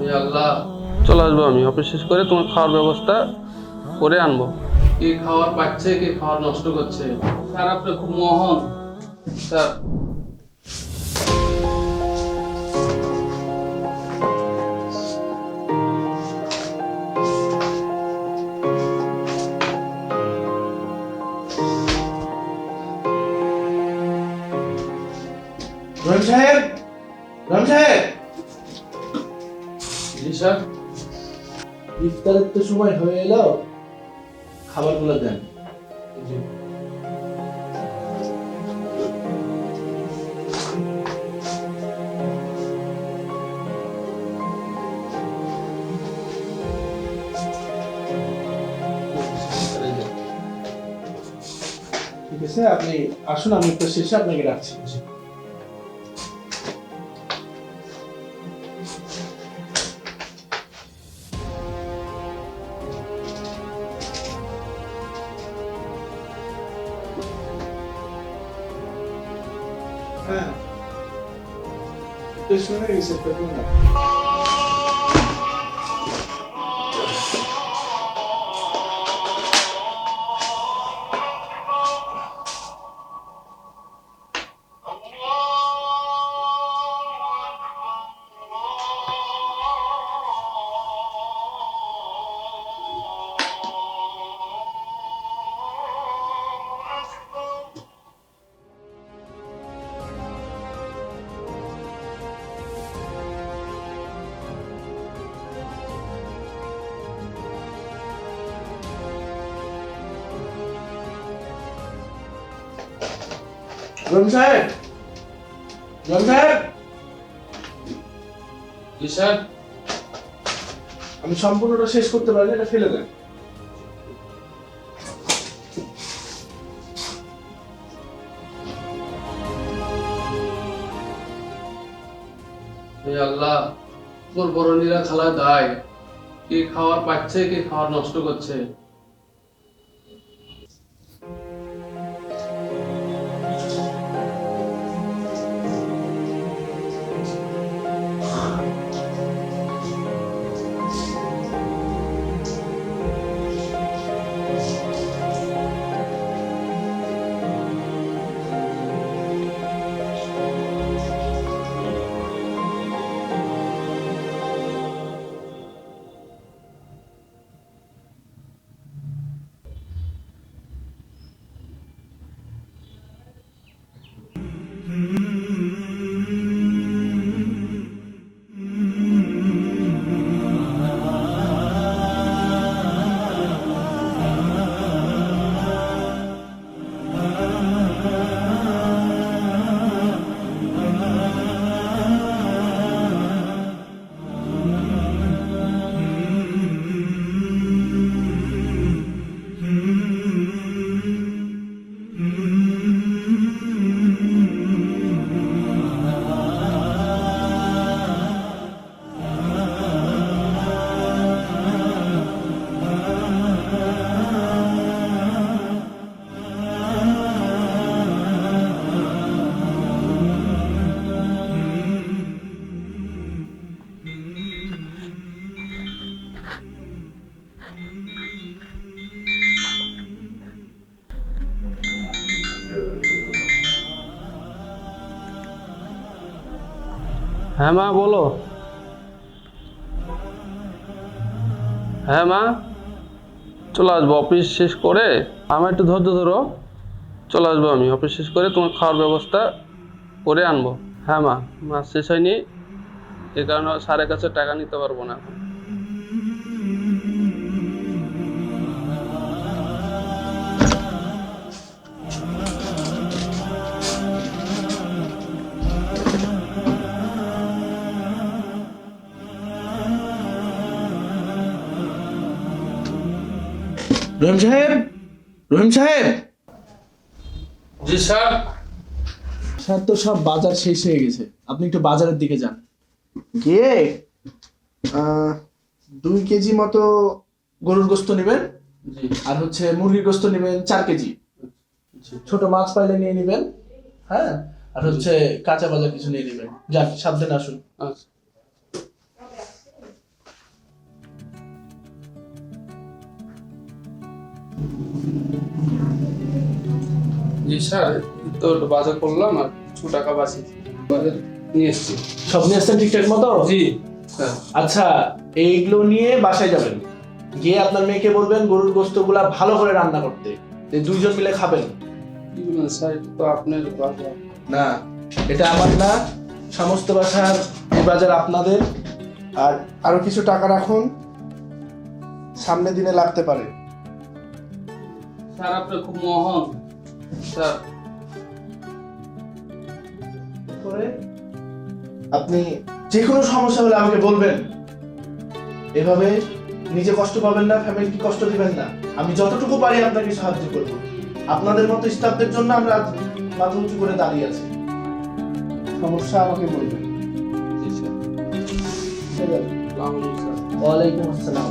আল্লাহ, চলে আসবো আমি অফিস শেষ করে তোমার খাওয়ার ব্যবস্থা করে আনবো। কে খাওয়ার পাচ্ছে, কে খাওয়ার নষ্ট করছে। স্যার আপনি খুব মহান স্যার। রহিম সাহেব, রহিম সাহেব, জি স্যার। ইফতারের তো সময় হয়ে এলো, খাবারগুলো দেন। জি। ঠিক আছে, আপনি আসুন, আমি ইফতার শেষে আপনাকে রাখছি। হ্যাঁ, ইফতার শুনে গেছে, ইফতার করুন না। রহিম সাহেব, রহিম সাহেব, জি স্যার। আমি সম্পূর্ণটা শেষ করতে পারিনি, এটা ফেলে দেন। আল্লাহ, তোর বড় নিরা খালা দায়। কে খাওয়ার পাচ্ছে, কে খাওয়ার নষ্ট করছে। হ্যাঁ মা, বলো। হ্যাঁ মা, চলে আসবো অফিস শেষ করে। আমার একটু ধৈর্য ধরো, চলে আসবো আমি অফিস শেষ করে তোমার খাওয়ার ব্যবস্থা করে আনবো। হ্যাঁ মা, মাস শেষ হয়নি, এই কারণে স্যারের কাছে টাকা নিতে পারবো না এখন। রহিম সাহেব, রহিম সাহেব, জি স্যার। স্যার তো সব বাজার শেষ হয়ে গেছে, আপনি একটু বাজারের দিকে যান, গিয়ে 2 কেজি মতো গরুর গোস্ত নেবেন, জি। আর হচ্ছে মুরগির গোস্ত নেবেন 4 কেজি, জি। ছোট মাছ পাইলে নিয়ে নেবেন। হ্যাঁ, আর হচ্ছে কাঁচা বাজার কিছু নিয়ে নেবেন। যান, সাবধানে আসুন। আচ্ছা। জি স্যার, তো একটু বাজার করলাম আর কিছু টাকা বাঁচি বাজার নিয়ে এসছি। সব নিয়ে আসছেন ঠিকঠাক মতো? জি স্যার। আচ্ছা, এইগুলো নিয়ে বাসায় যাবেন, গিয়ে আপনার মেয়েকে বলবেন গরুর গোস্তগুলা ভালো করে রান্না করতে, যে দুইজন মিলে খাবেন। কি বলেন স্যার, এটা তো আপনার বাজার। না, এটা আমার না, সমস্ত বাসার এই বাজার আপনাদের। আর আরো কিছু টাকা রাখুন, সামনের দিনে লাগতে পারে। স্যার আপনি খুব মহান স্যার। করে আপনি যে কোনো সমস্যা হলে আমাকে বলবেন। এভাবে নিজে কষ্ট পাবেন না, ফ্যামিলিকে কষ্ট দিবেন না। আমি যতটুকু পারি আপনাকে সাহায্য করব। আপনাদের মতো স্টাফদের জন্য আমরা আজ মাথা উঁচু করে দাঁড়িয়ে আছি। সমস্যা আমাকে বলবেন। জি স্যার। ঠিক আছে। আসসালামু আলাইকুম স্যার। ওয়ালাইকুম আসসালাম।